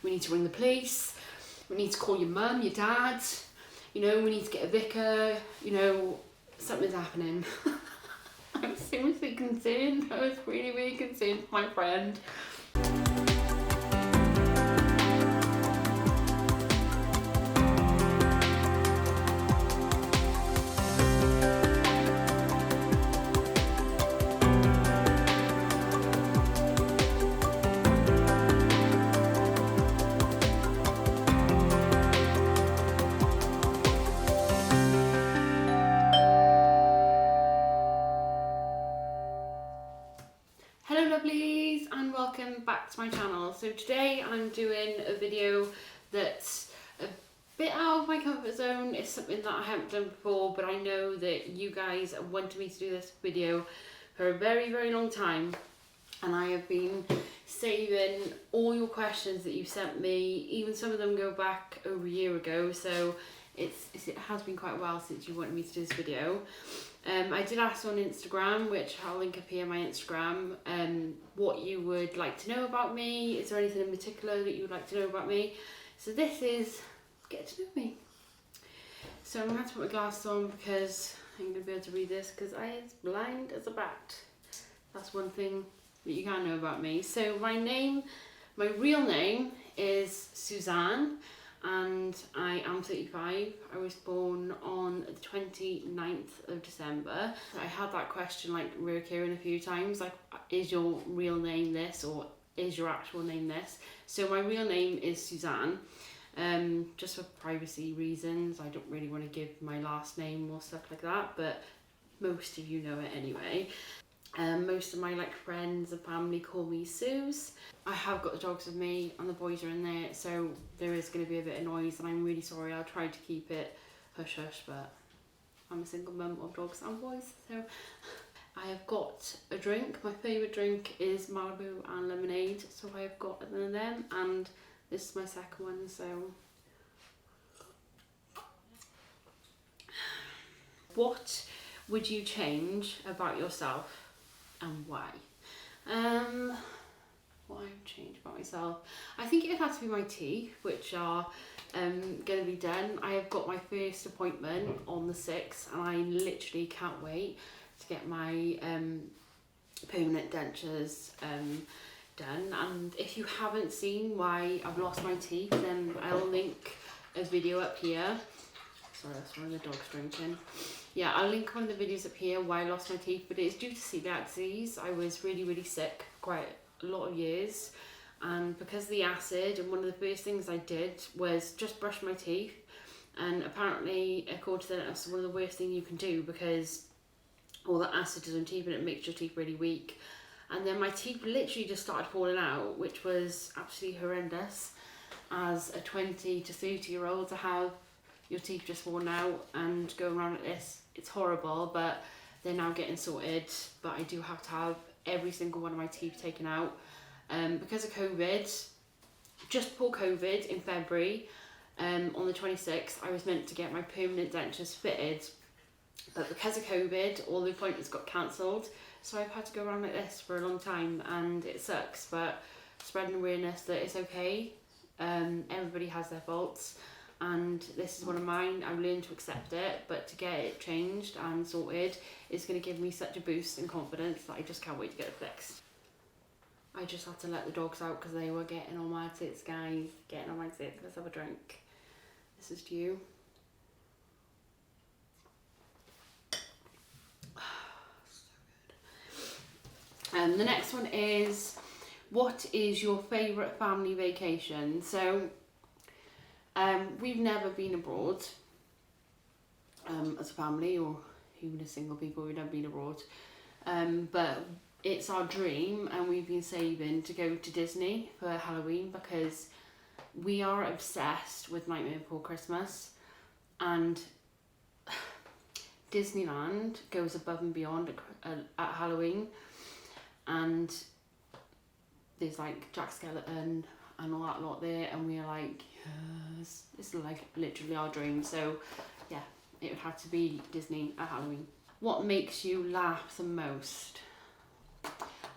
We need to ring the police, we need to call your mum, your dad, you know, we need to get a vicar, you know, something's happening. I'm seriously concerned. I was really, really concerned for my friend. Hello lovelies and welcome back to my channel. So today I'm doing a video that's a bit out of my comfort zone. It's something that I haven't done before, but I know that you guys wanted me to do this video for a very, very long time, and I have been saving all your questions that you sent me. Even some of them go back over a year ago, so it has been quite a while since you wanted me to do this video. I did ask on Instagram, which I'll link up here, my Instagram, what you would like to know about me. Is there anything in particular that you would like to know about me? So this is get to know me. So I'm going to have to put my glasses on because I'm going to be able to read this because I am blind as a bat. That's one thing that you can't know about me. So my real name is Suzanne, and I am 35. I was born on the 29th of December. I had that question like recurring a few times, like, is your real name this, or is your actual name this? So my real name is Suzanne. Just for privacy reasons, I don't really want to give my last name or stuff like that, but most of you know it anyway. Most of my friends and family call me Suze. I have got the dogs with me and the boys are in there, so there is going to be a bit of noise, and I'm really sorry. I'll try to keep it hush hush, but I'm a single mum of dogs and boys, so I have got a drink. My favourite drink is Malibu and lemonade, so I have got one of them, and this is my second one. So what would you change about yourself and why? What I would change about myself, I think it would have to be my teeth, which are going to be done. I have got my first appointment on the 6th, and I literally can't wait to get my permanent dentures done. And if you haven't seen why I've lost my teeth, then I'll link a video up here. Sorry, that's one of the dogs drinking. Yeah, I'll link one of the videos up here why I lost my teeth, but it's due to celiac disease. I was really, really sick for quite a lot of years, and because of the acid, and one of the first things I did was just brush my teeth, and apparently according to the dentist, one of the worst things you can do, because all the acid is on teeth and it makes your teeth really weak. And then my teeth literally just started falling out, which was absolutely horrendous. As a 20 to 30 year old, to have your teeth just falling out and going around like this, it's horrible, but they're now getting sorted. But I do have to have every single one of my teeth taken out because of COVID. Just before COVID in February, on the 26th, I was meant to get my permanent dentures fitted, but because of COVID, all the appointments got cancelled, so I've had to go around like this for a long time, and it sucks, but spreading awareness that it's okay. Everybody has their faults, and this is one of mine. I've learned to accept it, but to get it changed and sorted is going to give me such a boost in confidence that I just can't wait to get it fixed. I just had to let the dogs out because they were getting on my tits, guys. Getting on my tits. Let's have a drink. This is to you. The next one is, what is your favourite family vacation? So we've never been abroad as a family, or even as single people. We've never been abroad, but it's our dream, and we've been saving to go to Disney for Halloween because we are obsessed with Nightmare Before Christmas, and Disneyland goes above and beyond at Halloween, and there's like Jack Skellington and all that lot there, and we are like, yes, this is like literally our dream. So yeah, it would have to be Disney at Halloween. What makes you laugh the most?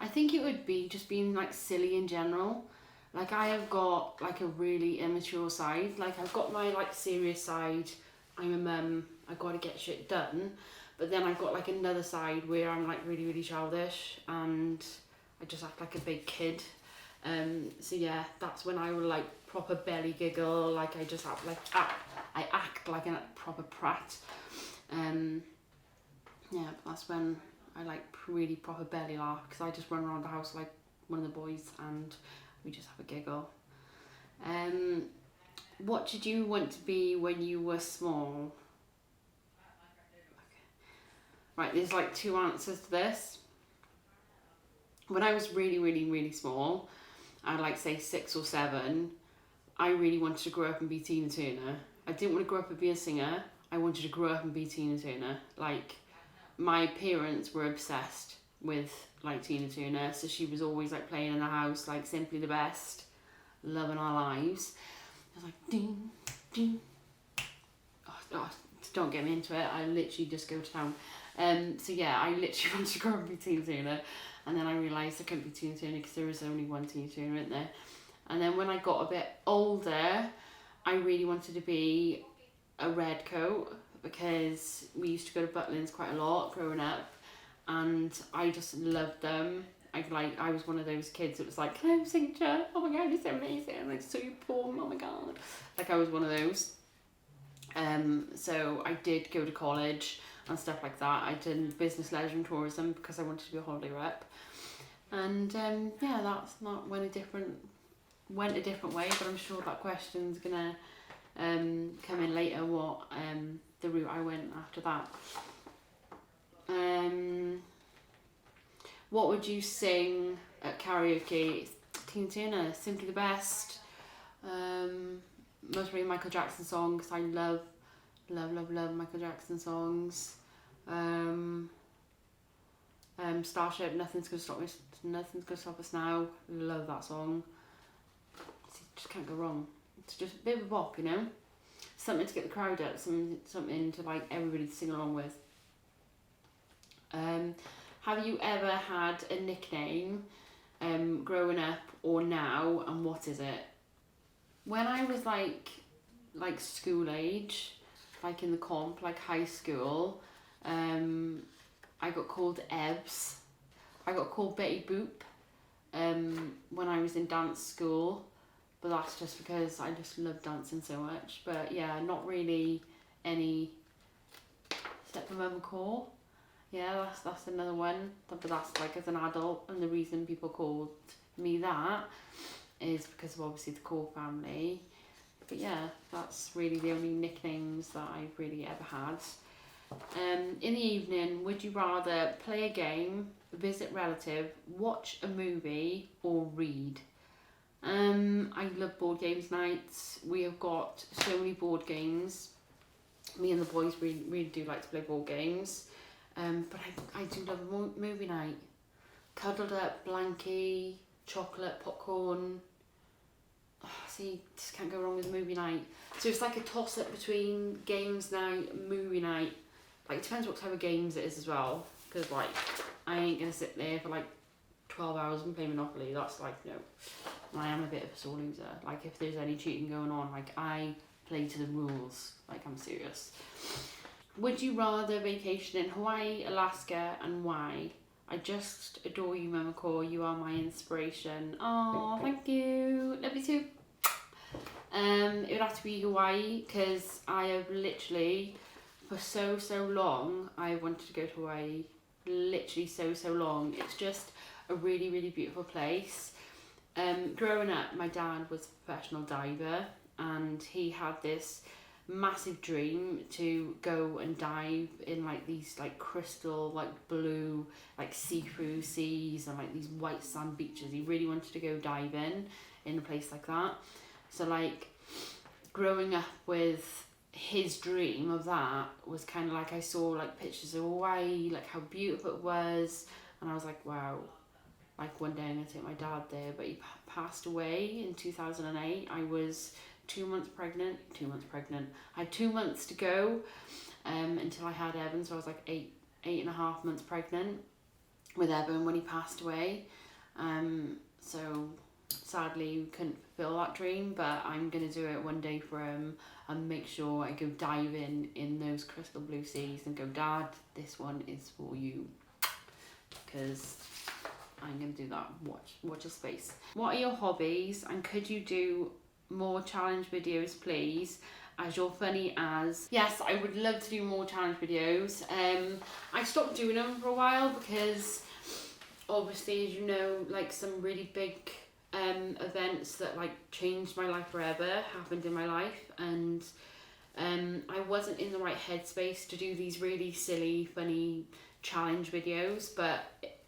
I think it would be just being like silly in general. Like I have got like a really immature side. Like I've got my like serious side. I'm a mum. I got to get shit done. But then I've got like another side where I'm like really really childish and I just act like a big kid. So yeah, that's when I will like proper belly giggle. Like I just act like I act like a proper prat. Yeah, but that's when I like really proper belly laugh because I just run around the house like one of the boys and we just have a giggle. What did you want to be when you were small? Right, there's like two answers to this. When I was really, really, really small, I'd like say 6 or 7, I really wanted to grow up and be Tina Turner. I didn't want to grow up and be a singer. I wanted to grow up and be Tina Turner. Like, my parents were obsessed with like Tina Turner, so she was always like playing in the house, like Simply the Best, Loving Our Lives. I was like, ding, ding. Oh, don't get me into it. I literally just go to town. So yeah, I literally wanted to grow up and be Tina Turner, and then I realised I couldn't be Tina Turner because there was only one Tina Turner in there. And then when I got a bit older, I really wanted to be a red coat because we used to go to Butlins quite a lot growing up, and I just loved them. I was one of those kids that was like, hello signature, oh my god, you're so amazing, like so you poor, oh my god. Like I was one of those. So I did go to college and stuff like that. I did business, leisure and tourism because I wanted to be a holiday rep. And yeah, that's not went a different way, but I'm sure that question's gonna come in later, what the route I went after that. What would you sing at karaoke? Tina Turner, Simply the Best, mostly Michael Jackson songs. I love Michael Jackson songs. Starship, Nothing's Gonna Stop Us Now. Love that song. Just can't go wrong. It's just a bit of a bop, you know? Something to get the crowd up, something to like everybody to sing along with. Have you ever had a nickname growing up or now, and what is it? When I was like school age, like in the comp, like high school, I got called Ebbs. I got called Betty Boop when I was in dance school, but that's just because I just love dancing so much. But yeah, not really any step from Momma Core. Yeah, that's another one. But that's like as an adult, and the reason people called me that is because of obviously the Core family. But yeah, that's really the only nicknames that I've really ever had. In the evening, would you rather play a game, visit relative, watch a movie, or read? I love board games nights. We have got so many board games. Me and the boys really do like to play board games. But I do love a movie night. Cuddled up, blankie, chocolate, popcorn. Oh, see, just can't go wrong with a movie night. So it's like a toss up between games night and movie night. Like it depends what type of games it is as well. Because like I ain't gonna sit there for like 12 hours and play Monopoly. That's like no. And I am a bit of a sore loser. Like if there's any cheating going on, like I play to the rules. Like I'm serious. Would you rather vacation in Hawaii, Alaska, and why? I just adore you, Momma Core. You are my inspiration. Oh, thank you. Love you too. It would have to be Hawaii because I have literally, for so long, I wanted to go to Hawaii. Literally so long. It's just a really, really beautiful place. Growing up, my dad was a professional diver, and he had this massive dream to go and dive in like these like crystal like blue like see-through seas and like these white sand beaches. He really wanted to go diving in a place like that. So like growing up with his dream of that was kind of like I saw like pictures of Hawaii, like how beautiful it was, and I was like, wow, like one day I'm gonna take my dad there. But he passed away in 2008. I was 2 months pregnant. I had 2 months to go until I had Evan, so I was like eight and a half months pregnant with Evan when he passed away. So sadly we couldn't fulfill that dream, but I'm gonna do it one day for him and make sure I go diving in those crystal blue seas and go, Dad, this one is for you, because I'm gonna do that. Watch your space. What are your hobbies, and could you do more challenge videos, please? As you're funny as. Yes, I would love to do more challenge videos. I stopped doing them for a while because obviously, as you know, like some really big events that like changed my life forever happened in my life, and I wasn't in the right headspace to do these really silly, funny challenge videos. But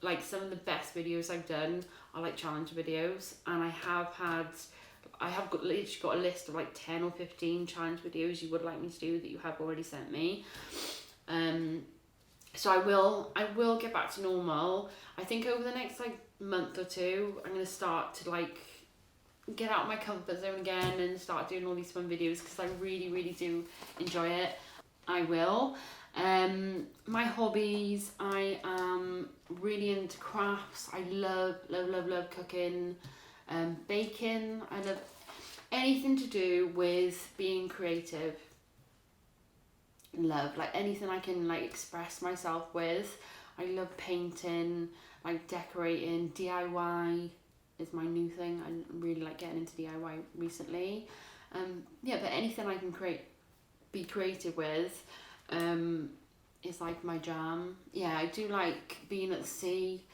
like some of the best videos I've done are like challenge videos, and I have literally got a list of like 10 or 15 challenge videos you would like me to do that you have already sent me. So I will get back to normal. I think over the next like month or two, I'm gonna start to like get out of my comfort zone again and start doing all these fun videos, because I really do enjoy it. I will. My hobbies, I am really into crafts. I love cooking, baking. I love anything to do with being creative. Love like anything I can like express myself with. I love painting, like decorating. DIY is my new thing. I really like getting into DIY recently. Yeah, but anything I can be creative with is like my jam. Yeah, I do like being at the sea.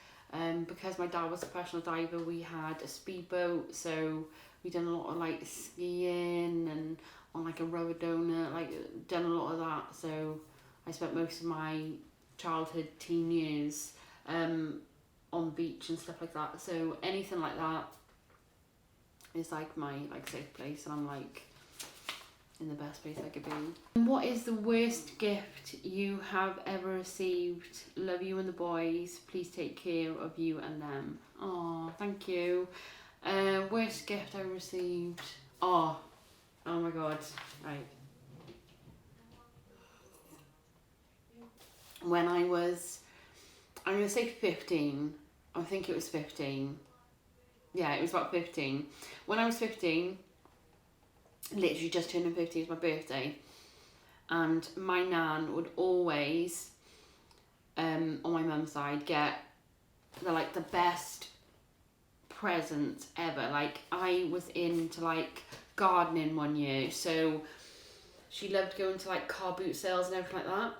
Because my dad was a professional diver, we had a speedboat, so we done a lot of like skiing and on like a rubber donut, like done a lot of that. So I spent most of my childhood, teen years on the beach and stuff like that. So anything like that is like my like safe place, and I'm like in the best place I could be. What is the worst gift you have ever received? Love you and the boys. Please take care of you and them. Oh, thank you. Worst gift I received. Oh my god. Right. When I'm gonna say 15. I think it was 15. Yeah, it was about 15. When I was 15, literally just turning 50 was my birthday, and my nan would always on my mum's side get the best present ever. Like I was into like gardening one year, so she loved going to like car boot sales and everything like that.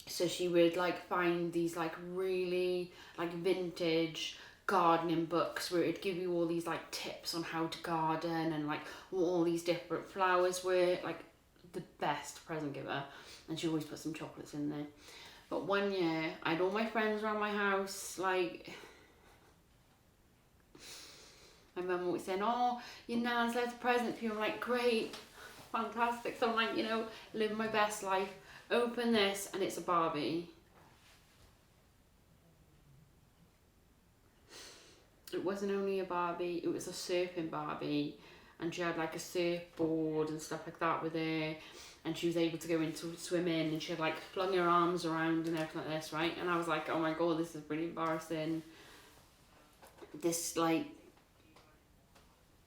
So she would like find these like really like vintage gardening books where it'd give you all these like tips on how to garden and like what all these different flowers were. Like the best present giver, and she always put some chocolates in there. But one year I had all my friends around my house, like my mum always saying, oh, your nan's left a present for you. I'm like, great, fantastic. So I'm like, you know, living my best life. Open this and it's a Barbie. It wasn't only a Barbie, it was a surfing Barbie, and she had like a surfboard and stuff like that with her, and she was able to go into swimming, and she had like flung her arms around and everything like this, right? And I was like, oh my god, this is really embarrassing. This like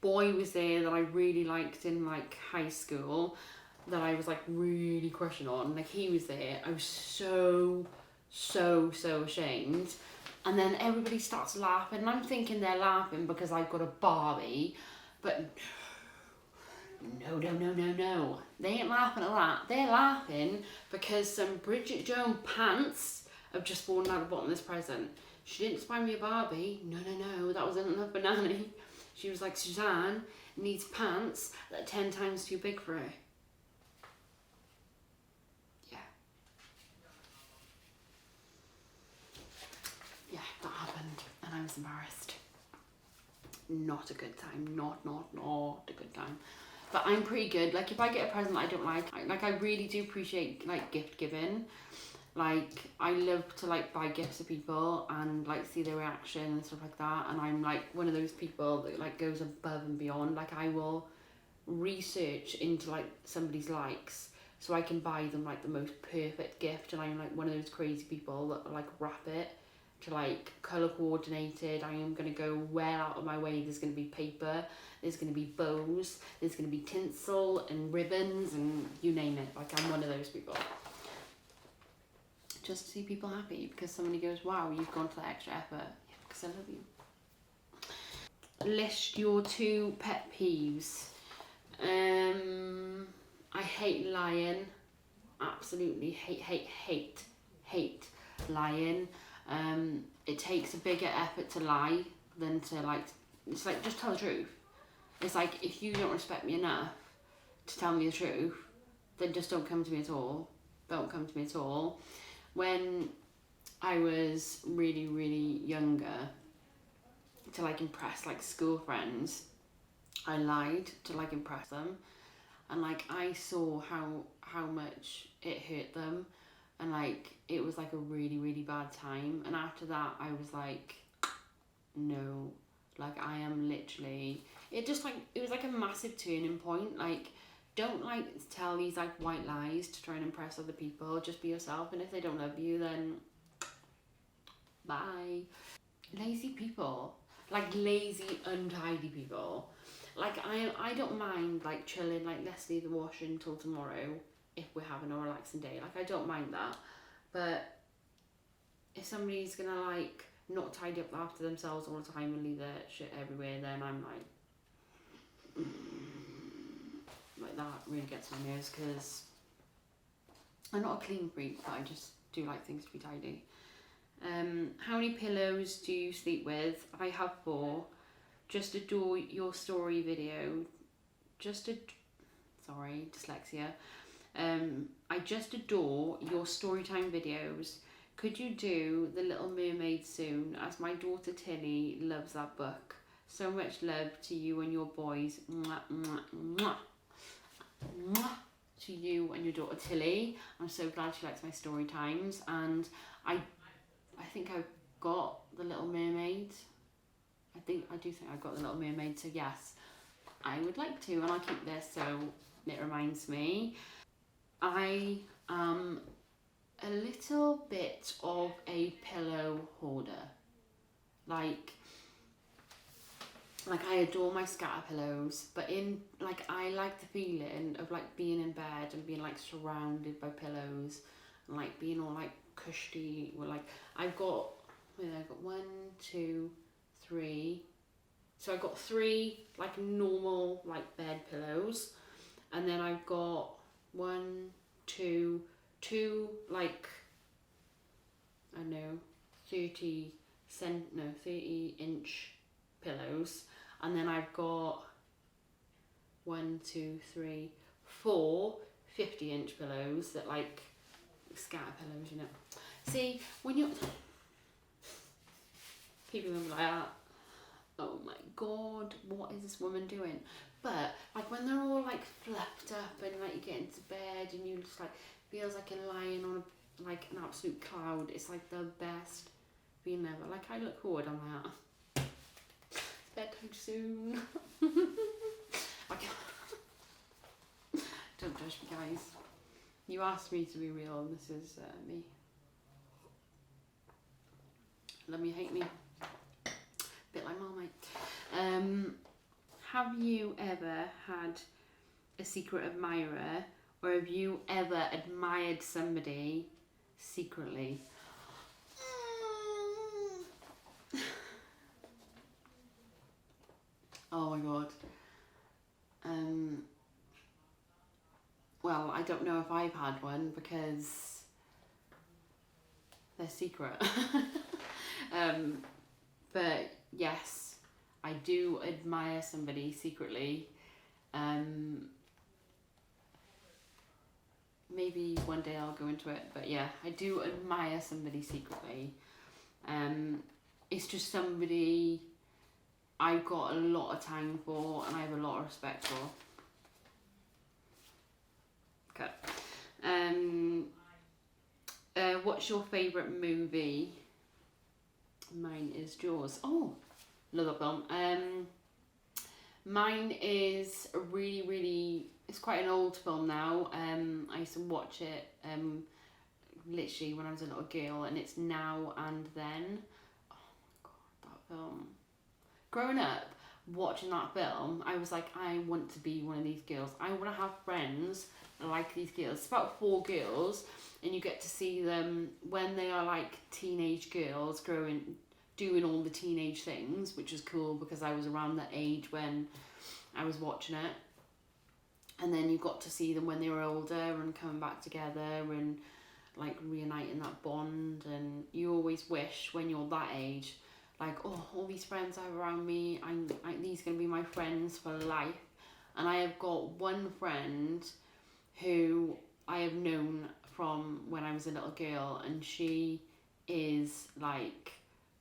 boy was there that I really liked in like high school, that I was like really crushing on. Like he was there. I was so ashamed. And then everybody starts laughing, and I'm thinking they're laughing because I've got a Barbie, but no. They ain't laughing at that. They're laughing because some Bridget Jones pants have just fallen out of the bottom of this present. She didn't buy me a Barbie. No, that wasn't enough for Nanny. She was like, Suzanne needs pants that are 10 times too big for her. Yeah, that happened, and I was embarrassed. Not a good time. Not a good time. But I'm pretty good. Like if I get a present I don't like I really do appreciate like gift giving. Like I love to like buy gifts for people and like see their reaction and stuff like that. And I'm like one of those people that like goes above and beyond. Like I will research into like somebody's likes so I can buy them like the most perfect gift. And I'm like one of those crazy people that like wrap it to like colour coordinated. I am going to go well out of my way. There's going to be paper, there's going to be bows, there's going to be tinsel and ribbons and you name it. Like I'm one of those people. Just to see people happy because somebody goes, wow, you've gone to that extra effort. Yeah, because I love you. List your 2 pet peeves. I hate lying. Absolutely hate lying. It takes a bigger effort to lie than to like, it's like just tell the truth. It's like if you don't respect me enough to tell me the truth, then just don't come to me at all. Don't come to me at all. When I was really younger, to like impress like school friends, I lied to like impress them, and like I saw how much it hurt them, and like it was like a really bad time. And after that I was like, no, like I am literally, it just like, it was like a massive turning point. Like don't like tell these like white lies to try and impress other people. Just be yourself, and if they don't love you, then bye. Lazy people, like lazy untidy people. Like I don't mind like chilling, like let's leave the washing until tomorrow if we're having a relaxing day. Like I don't mind that. But if somebody's gonna like not tidy up after themselves all the time and leave their shit everywhere, then I'm like that really gets on my nerves, because I'm not a clean freak, but I just do like things to be tidy. How many pillows do you sleep with? I have 4. Just adore your story video. Sorry, dyslexia. I just adore your storytime videos. Could you do The Little Mermaid soon, as my daughter Tilly loves that book. So much love to you and your boys. Mwah, mwah, mwah. Mwah. To you and your daughter Tilly. I'm so glad she likes my story times, and I think I've got The Little Mermaid. I do think I've got The Little Mermaid, so yes, I would like to, and I'll keep this so it reminds me. I am a little bit of a pillow hoarder. Like I adore my scatter pillows, but I like the feeling of like being in bed and being like surrounded by pillows and like being all like cushy, or like I've got 1, 2, 3. So I've got 3 like normal like bed pillows, and then I've got 1, 2 like, I don't know, 30-inch pillows, and then I've got 1, 2, 3, 4 50-inch pillows that like scatter pillows, you know. See, when you're people will be like that, oh my god, what is this woman doing? But like when they're all like fluffed up and like you get into bed and you just like feels like you're lying on like an absolute cloud, it's like the best feeling ever. Like I look forward, I'm like, bedtime soon. Like, don't judge me, guys. You asked me to be real, and this is me. Love me, hate me. Bit like Marmite. Have you ever had a secret admirer, or have you ever admired somebody secretly? Oh my god. Well, I don't know if I've had one because they're secret. But yes, I do admire somebody secretly. Maybe one day I'll go into it, but yeah, I do admire somebody secretly. It's just somebody I've got a lot of time for and I have a lot of respect for. Okay. What's your favourite movie? Mine is Jaws. Oh, love that film. Mine is a really, it's quite an old film now. I used to watch it literally when I was a little girl, and it's Now and Then. film. Growing up, watching that film, I was like, I want to be one of these girls. I want to have friends like these girls. It's about 4 girls, and you get to see them when they are like teenage girls doing all the teenage things, which is cool because I was around that age when I was watching it. And then you got to see them when they were older and coming back together and like reuniting that bond. And you always wish when you're that age, like, oh, all these friends I have around me, these are going to be my friends for life. And I have got one friend who I have known from when I was a little girl, and she is like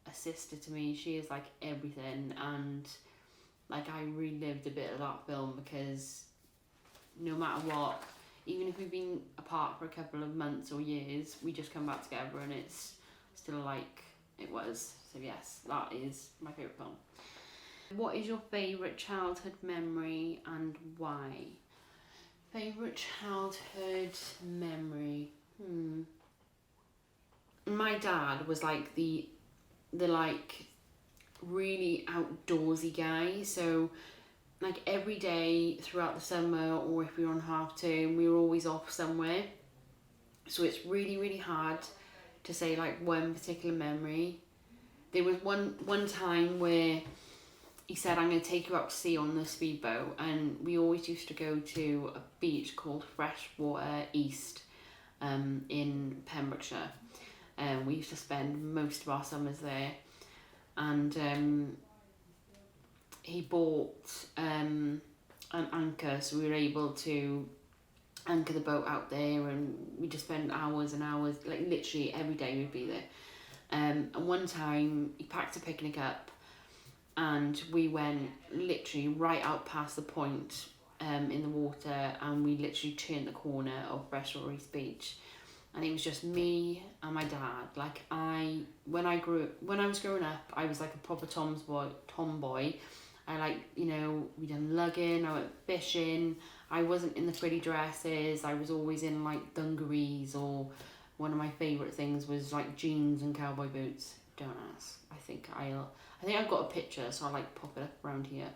a sister to me. She is like everything, and like I relived a bit of that film because no matter what, even if we've been apart for a couple of months or years, we just come back together and it's still like it was. So yes, that is my favourite film. What is your favourite childhood memory and why? Favourite childhood memory? My dad was like the like really outdoorsy guy, so like every day throughout the summer, or if we were on half term, we were always off somewhere. So it's really, really hard to say like one particular memory. There was one time where he said, I'm going to take you out to sea on the speedboat, and we always used to go to a beach called Freshwater East in Pembrokeshire. We used to spend most of our summers there, and he bought an anchor, so we were able to anchor the boat out there, and we just spend hours and hours, like literally every day we'd be there. And one time he packed a picnic up, and we went literally right out past the point in the water, and we literally turned the corner of Freshwater East Beach, and it was just me and my dad. Like when I was growing up, I was like a proper tomboy. I like, you know, we done lugging, I went fishing. I wasn't in the pretty dresses. I was always in like dungarees, or one of my favourite things was like jeans and cowboy boots. Don't ask. I think I've got a picture, so I'll like pop it up around here.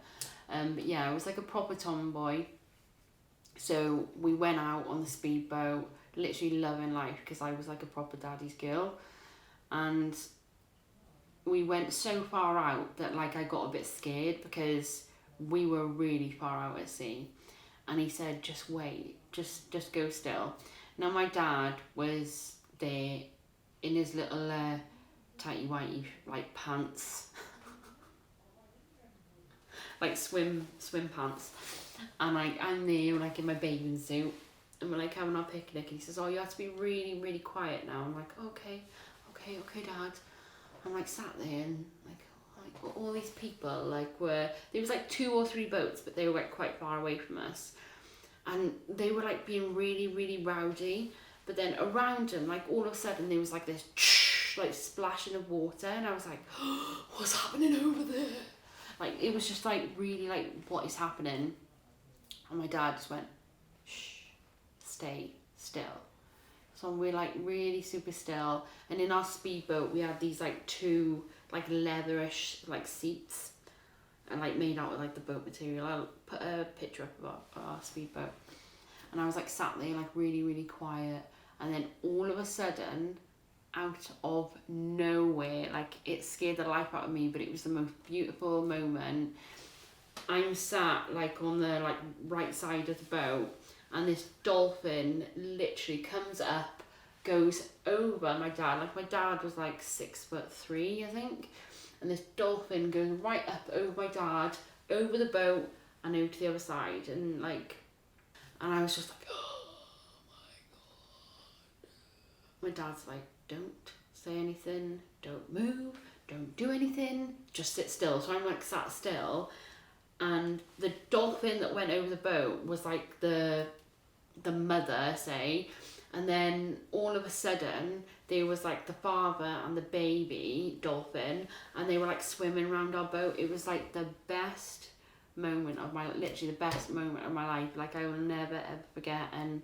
But yeah, I was like a proper tomboy. So we went out on the speedboat, literally loving life because I was like a proper daddy's girl. And we went so far out that like I got a bit scared because we were really far out at sea. And he said, just wait, just go still. Now my dad was there in his little tighty whitey like pants, like swim pants, and like I'm there like in my bathing suit, and we're like having our picnic, and he says, oh, you have to be really, really quiet now. I'm like, okay dad. I'm like sat there, and like all these people like there was like 2 or 3 boats, but they were like quite far away from us, and they were like being really, really rowdy. But then around them, like all of a sudden there was like this like splashing of water, and I was like, oh, what's happening over there? Like it was just like really like, what is happening? And my dad just went, shh, stay still. So we're like really super still, and in our speedboat we had these like 2 like leatherish like seats, and like made out of like the boat material. I'll put a picture up of our speedboat, and I was like sat there like really, really quiet, and then all of a sudden, out of nowhere, like it scared the life out of me, but it was the most beautiful moment. I'm sat like on the like right side of the boat, and this dolphin literally comes up, goes over my dad. Like my dad was like 6'3", I think, and this dolphin goes right up over my dad, over the boat, and over to the other side, and I was just like, oh my god. My dad's like, don't say anything, don't move, don't do anything, just sit still. So I'm like sat still, and the dolphin that went over the boat was like the mother, say, and then all of a sudden there was like the father and the baby dolphin, and they were like swimming around our boat. It was like the best moment of my, literally the best moment of my life. Like I will never ever forget. And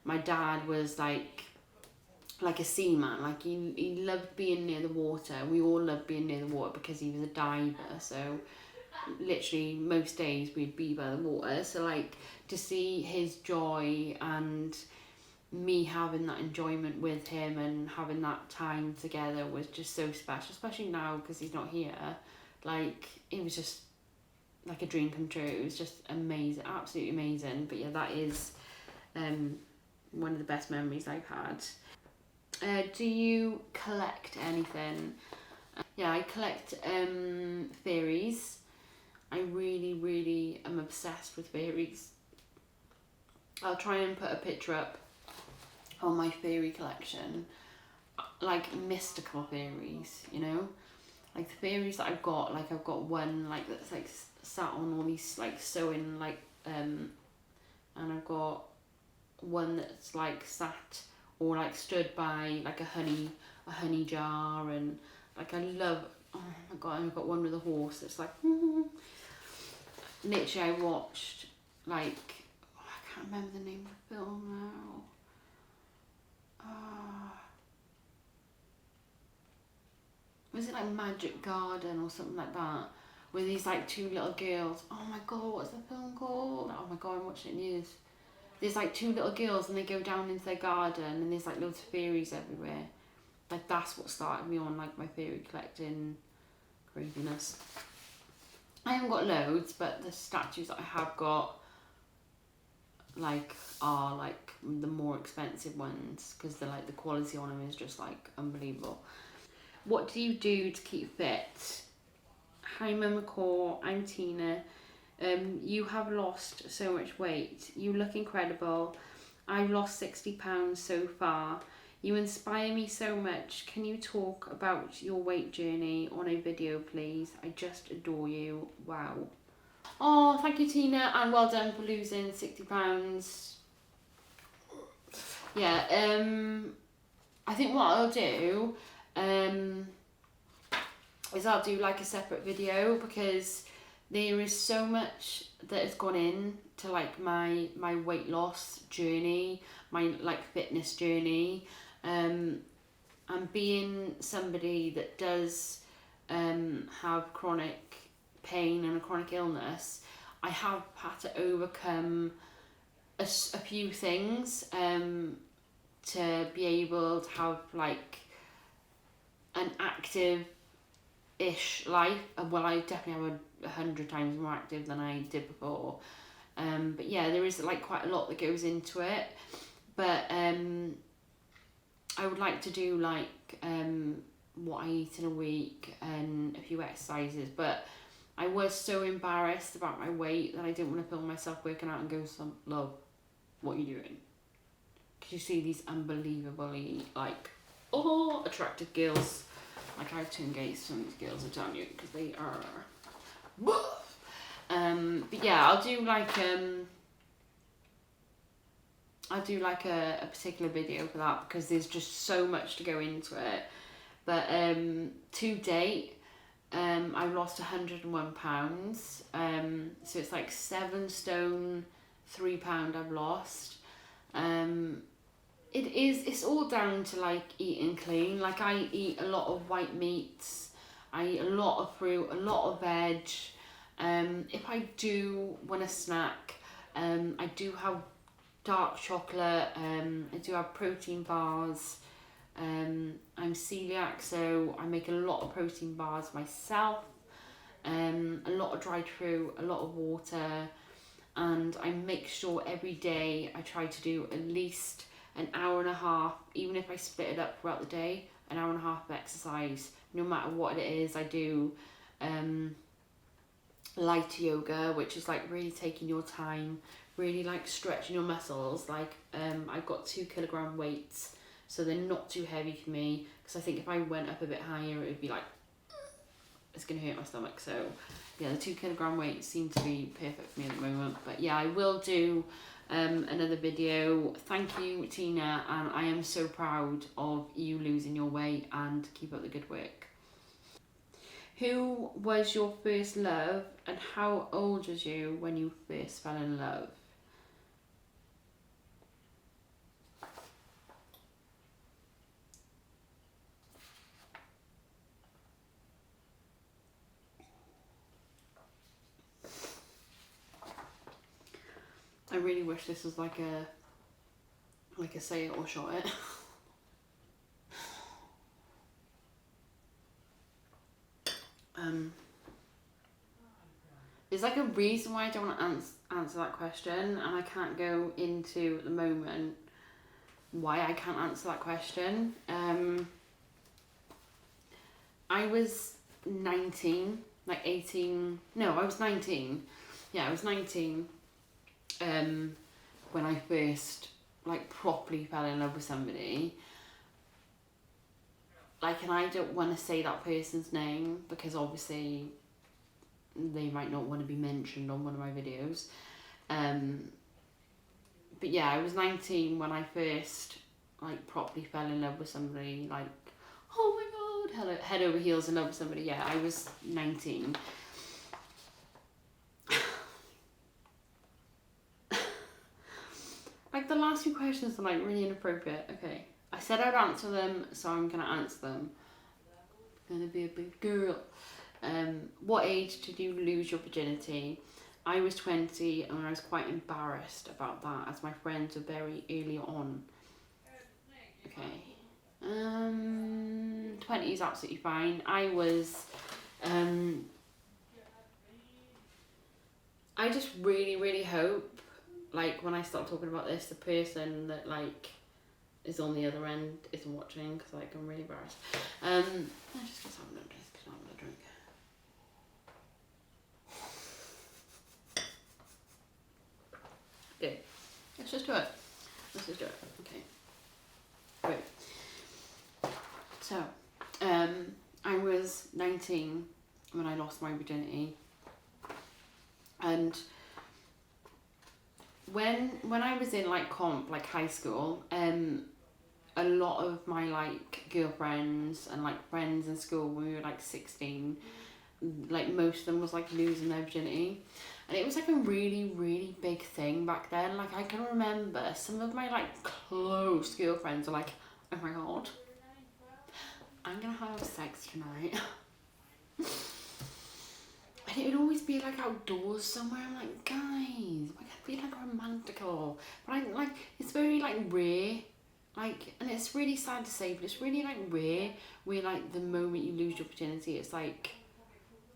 my dad was like like a seaman. Like he loved being near the water. We all loved being near the water because he was a diver. So literally most days we'd be by the water. So like to see his joy and me having that enjoyment with him and having that time together was just so special, especially now because he's not here. Like it was just like a dream come true. It was just amazing, absolutely amazing. But yeah, that is one of the best memories I've had. Do you collect anything? Yeah, I collect fairies. I really, really am obsessed with fairies. I'll try and put a picture up on my fairy collection. Like mystical fairies, you know? Like the fairies that I've got, like I've got one like that's like sat on all these like sewing like and I've got one that's like sat or like stood by like a honey jar, and like I love, oh my god, I've got one with a horse that's like literally I watched like, oh, I can't remember the name of the film now. Was it like Magic Garden or something like that? With these like two little girls. Oh my god, what's the film called? Oh my god, I'm watching it in years. There's like two little girls and they go down into their garden and there's like loads of fairies everywhere. Like that's what started me on like my fairy collecting craziness. I haven't got loads, but the statues that I have got like are like the more expensive ones because the like the quality on them is just like unbelievable. What do you do to keep fit? Hi Momma Core, I'm Tina. You have lost so much weight. You look incredible. I've lost 60 pounds so far. You inspire me so much. Can you talk about your weight journey on a video, please? I just adore you. Wow. Oh, thank you, Tina, and well done for losing 60 pounds. Yeah, I think what I'll do is I'll do like a separate video because there is so much that has gone in to like my weight loss journey, my like fitness journey, and being somebody that does have chronic pain and a chronic illness, I have had to overcome a few things to be able to have like an active-ish life. Well, I definitely have 100 times more active than I did before. But yeah, there is like quite a lot that goes into it. But I would like to do like what I eat in a week and a few exercises. But I was so embarrassed about my weight that I didn't want to film myself working out and go, love, what are you doing? Because you see these unbelievably like, oh, attractive girls. Like I turn gay some of these girls, I tell you, because they are. But yeah, I'll do like a particular video for that because there's just so much to go into it. But to date, I've lost 101 pounds. So it's like 7 stone, 3 pound I've lost. It's all down to like eating clean. Like I eat a lot of white meats, I eat a lot of fruit, a lot of veg. If I do want a snack, I do have dark chocolate, I do have protein bars. I'm celiac, so I make a lot of protein bars myself, a lot of dried fruit, a lot of water, and I make sure every day I try to do at least an hour and a half, even if I split it up throughout the day, an hour and a half of exercise. No matter what it is, I do light yoga, which is like really taking your time, really like stretching your muscles. Like I've got 2 kilogram weights, so they're not too heavy for me, because I think if I went up a bit higher it would be like, it's gonna hurt my stomach. So yeah, the 2 kilogram weights seem to be perfect for me at the moment. But yeah, I will do another video. Thank you, Tina, and I am so proud of you losing your weight, and keep up the good work. Who was your first love, and how old was you when you first fell in love? I really wish this was like a say it or shot it. There's like a reason why I don't want to answer that question, and I can't go into at the moment why I can't answer that question. I was 19, like 18, no, I was 19. Yeah, I was 19 when I first like properly fell in love with somebody. Like, and I don't want to say that person's name because obviously they might not want to be mentioned on one of my videos. But yeah, I was 19 when I first like properly fell in love with somebody, like, oh my god, head over heels in love with somebody. Yeah, I was 19. Like, the last few questions are like really inappropriate. Okay, I said I'd answer them, so I'm gonna answer them. I'm gonna be a big girl. What age did you lose your virginity? I was 20 and I was quite embarrassed about that as my friends were very early on. Okay. 20 is absolutely fine. I was, I just really, really hope, like, when I start talking about this, the person that, like, is on the other end isn't watching, because, like, I'm really embarrassed. I just having a drink, because I'm having a drink. Okay, let's just do it. Okay. Right. So, I was 19 when I lost my virginity, and when I was in like like high school, a lot of my like girlfriends and like friends in school when we were like 16, like most of them was like losing their virginity, and it was like a really, really big thing back then. Like, I can remember some of my like close girlfriends were like, oh my god, I'm gonna have sex tonight. And it would always be like outdoors somewhere. I'm like, guys, why can't it be like romantical? But I like, it's very like rare. Like, and it's really sad to say, but it's really like rare where like the moment you lose your virginity, it's like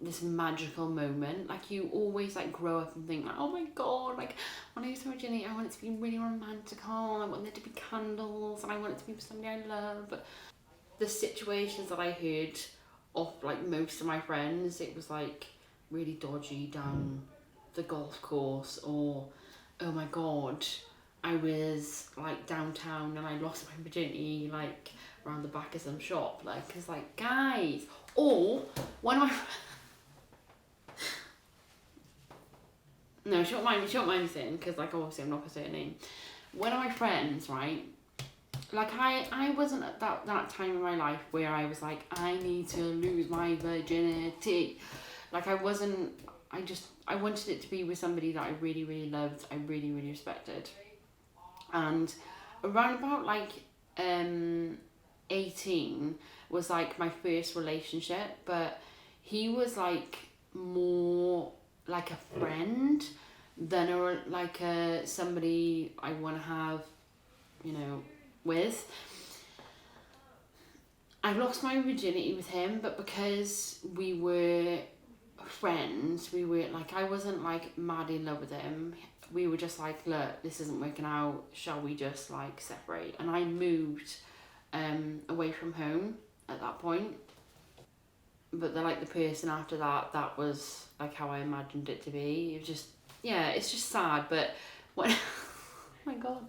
this magical moment. Like, you always like grow up and think like, oh my god, like when I lose my virginity, I want it to be really romantical. I want there to be candles, and I want it to be with somebody I love. But the situations that I heard of like most of my friends, it was like really dodgy down the golf course, or oh my god, I was like downtown and I lost my virginity like around the back of some shop. Like, it's like, guys. Or one of my no, she won't mind me saying, because like obviously I'm not gonna say her name. One of my friends, right, like I wasn't at that time in my life where I was like, I need to lose my virginity. Like, I wasn't, I wanted it to be with somebody that I really, really loved, I really, really respected. And around about like 18 was like my first relationship, but he was like more like a friend than like a somebody I want to have, you know, with. I lost my virginity with him, but because we were friends, we were like, I wasn't like mad in love with him. We were just like, look, this isn't working out, shall we just like separate? And I moved away from home at that point. But the person after that was like how I imagined it to be. It was just, yeah, it's just sad. But when oh my god,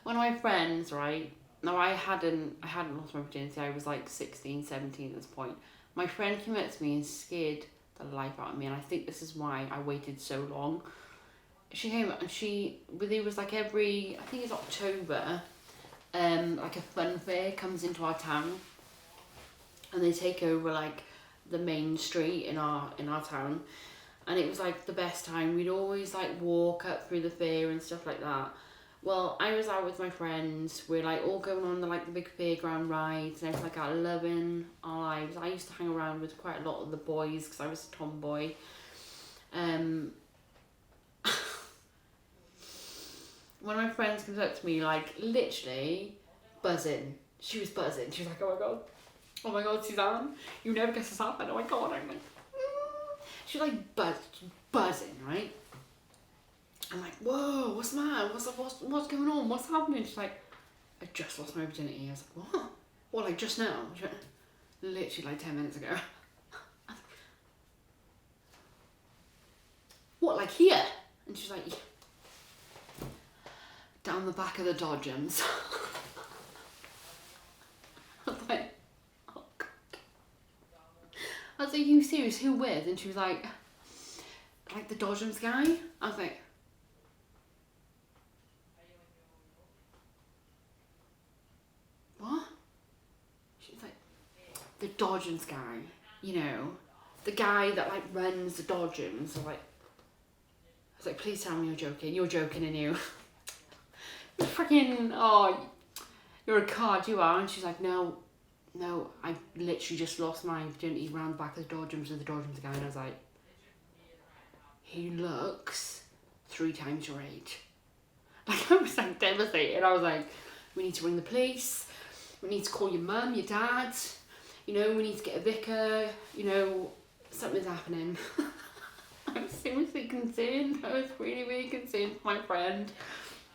one of my friends, right, no, I hadn't lost my virginity. I was like 16, 17 at this point. My friend came up to me and scared the life out of me, and I think this is why I waited so long. She came up and there was like every, I think it's October, like a fun fair comes into our town, and they take over like the main street in our town, and it was like the best time. We'd always like walk up through the fair and stuff like that. Well, I was out with my friends. We're like all going on the big fairground rides, and I was like out loving our lives. I used to hang around with quite a lot of the boys because I was a tomboy. one of my friends comes up to me, like, literally buzzing. She was buzzing. She was like, oh my god, Suzanne, you never guess this happened. Oh my god. I'm like, she was like buzzing, right? I'm like, whoa, what's the matter? What's going on? What's happening? She's like, I just lost my virginity. I was like, what? What, like just now? She went, literally like 10 minutes ago. What, like here? And she's like, yeah. Down the back of the Dodgems. I was like, oh god. I was like, you serious? Who with? And she was like the Dodgems guy? I was like, what? She was like, the Dodgems guy, you know, the guy that like runs the Dodgems. So like, I was like, please tell me you're joking. You're joking, and you freaking, oh, you're a card, you are. And she's like, no, I literally just lost my virginity round the back of the Dodgems with the Dodgems guy. And I was like, he looks 3 times your age. Like, I was like devastated. I was like, we need to ring the police. We need to call your mum, your dad. You know, we need to get a vicar. You know, something's happening. I was seriously concerned. I was really, really concerned for my friend.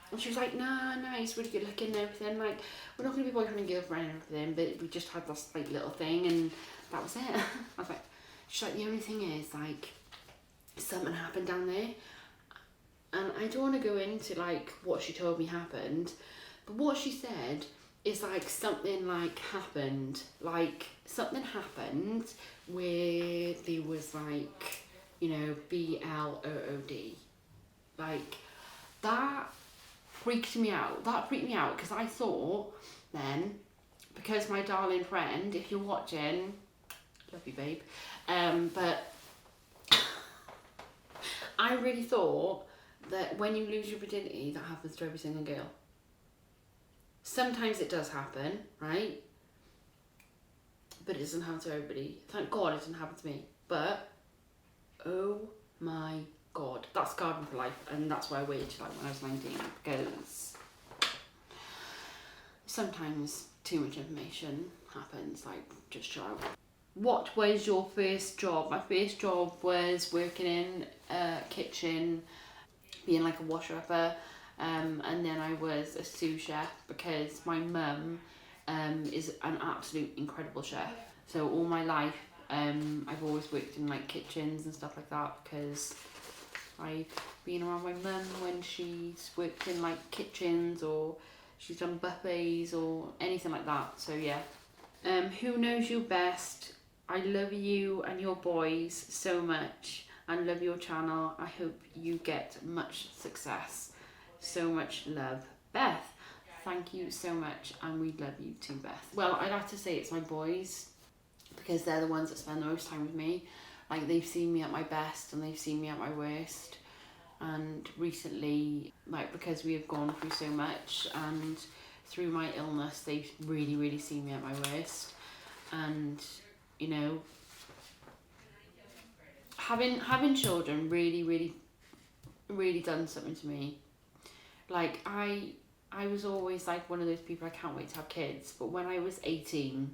And she was like, nah, he's really good looking and everything. Like, we're not going to be boyfriend and girlfriend and everything, but we just had this, like, little thing and that was it. I was like, she's like, the only thing is, like, something happened down there. And I don't want to go into, like, what she told me happened, but what she said is, like, something, like, happened. Like, something happened where there was, like, you know, BLOOD. Like, that freaked me out. That freaked me out because I thought then, because my darling friend, if you're watching, love you, babe, but I really thought that when you lose your virginity, that happens to every single girl. Sometimes it does happen, right? But it doesn't happen to everybody. Thank God it doesn't happen to me. But, oh my God, that's scarred me for life, and that's why I waited till like when I was 19, because sometimes too much information happens, like, just chill out. What was your first job? My first job was working in a kitchen, being like a washer-upper, and then I was a sous chef because my mum is an absolute incredible chef. So all my life, I've always worked in like kitchens and stuff like that because I've been around my mum when she's worked in like kitchens or she's done buffets or anything like that. So yeah. Who knows you best? I love you and your boys so much and love your channel. I hope you get much success. So much love, Beth. Thank you so much, and we love you too, Beth. Well, I'd have to say it's my boys because they're the ones that spend the most time with me. Like, they've seen me at my best and they've seen me at my worst. And recently, like, because we have gone through so much and through my illness, they've really, really seen me at my worst. And, you know, having children really done something to me. Like, I was always like one of those people, I can't wait to have kids. But when I was 18,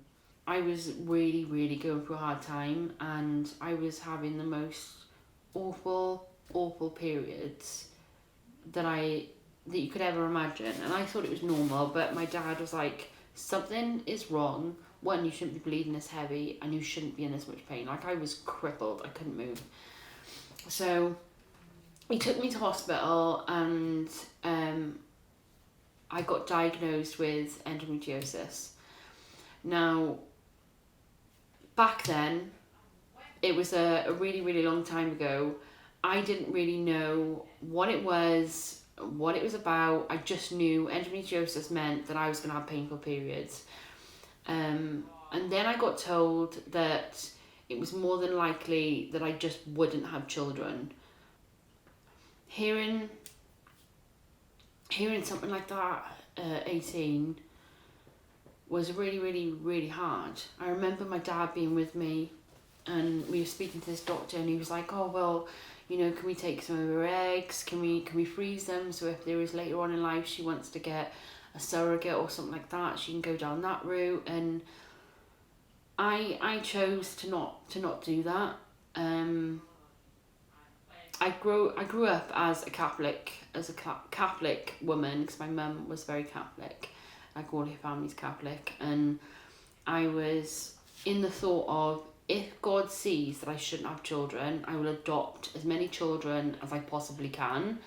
I was really going through a hard time, and I was having the most awful periods that you could ever imagine. And I thought it was normal, but my dad was like, something is wrong. One, you shouldn't be bleeding this heavy, and you shouldn't be in this much pain. Like, I was crippled, I couldn't move. So he took me to hospital, and I got diagnosed with endometriosis. Now, back then, it was a really long time ago. I didn't really know what it was about. I just knew endometriosis meant that I was going to have painful periods. And then I got told that it was more than likely that I just wouldn't have children. Hearing something like that at 18 was really hard. I remember my dad being with me and we were speaking to this doctor, and he was like, oh, well, you know, can we take some of her eggs? Can we freeze them so if there is later on in life she wants to get a surrogate or something like that, she can go down that route. And I chose to not do that. I grew up as a Catholic woman, because my mum was very Catholic, like all her family's Catholic, and I was in the thought of, if God sees that I shouldn't have children, I will adopt as many children as I possibly can.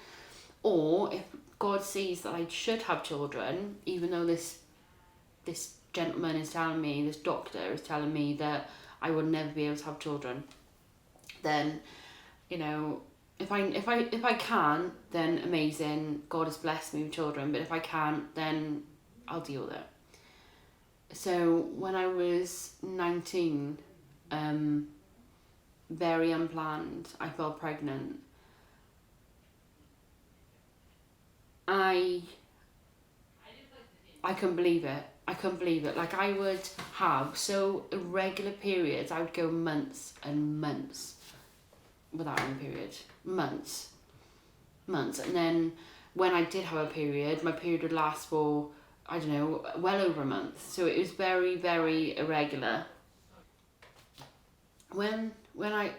Or if God sees that I should have children, even though this gentleman is telling me, this doctor is telling me that I will never be able to have children, then, you know, if I can, then amazing, God has blessed me with children. But if I can't, then I'll deal with it. So when I was 19, very unplanned, I fell pregnant. I couldn't believe it. Like, I would have so irregular periods. I would go months and months without having a period. Months. And then when I did have a period, my period would last for, I don't know, well over a month. So it was very, very irregular. When I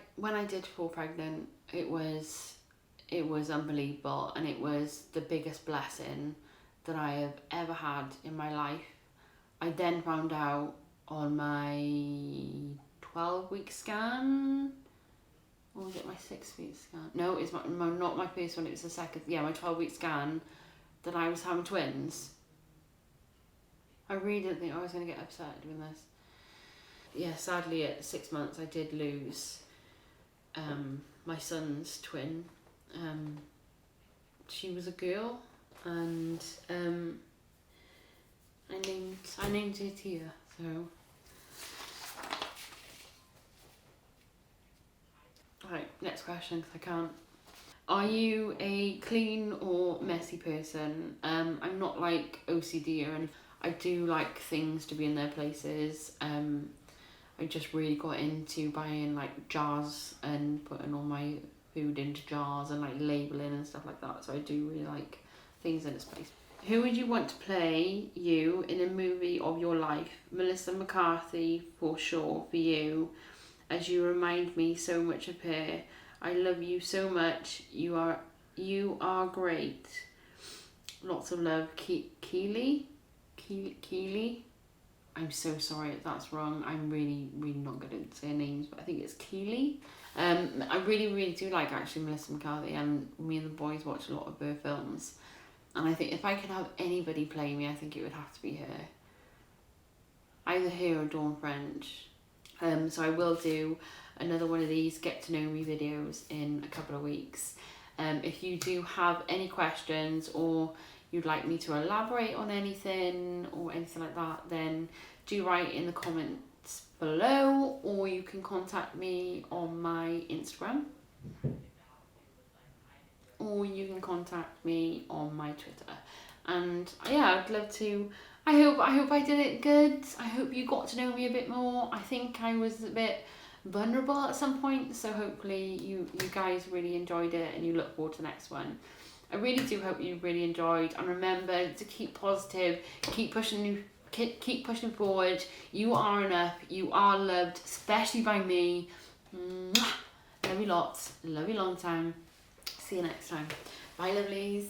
did fall pregnant, it was unbelievable, and it was the biggest blessing that I have ever had in my life. I then found out on my 12-week scan, or was it my 6-week scan? No, it's not my first one, it was the second. Yeah, my 12-week scan, that I was having twins. I really didn't think I was going to get upset doing this. Yeah, sadly at 6 months I did lose my son's twin. She was a girl, and I named her Tia. So right, next question, because I can't. Are you a clean or messy person? I'm not like OCD or anything. I do like things to be in their places. I just really got into buying like jars and putting all my food into jars and like labelling and stuff like that. So I do really like things in its place. Who would you want to play you in a movie of your life? Melissa McCarthy, for sure, for you, as you remind me so much of her. I love you so much. You are great. Lots of love. Keely. I'm so sorry if that's wrong. I'm really, really not good at saying names, but I think it's Keely. I really, really do like actually Melissa McCarthy, and me and the boys watch a lot of her films. And I think if I could have anybody play me, I think it would have to be her. Either her or Dawn French. So I will do another one of these get to know me videos in a couple of weeks. If you do have any questions, or you'd like me to elaborate on anything or anything like that, then do write in the comments below, or you can contact me on my Instagram, or you can contact me on my Twitter. And yeah, I'd love to. I hope I did it good. I hope you got to know me a bit more. I think I was a bit vulnerable at some point, so hopefully you guys really enjoyed it and you look forward to the next one. I really do hope you really enjoyed, and remember to keep positive, keep pushing forward. You are enough, you are loved, especially by me. Mwah. Love you lots, love you long time. See you next time. Bye, lovelies.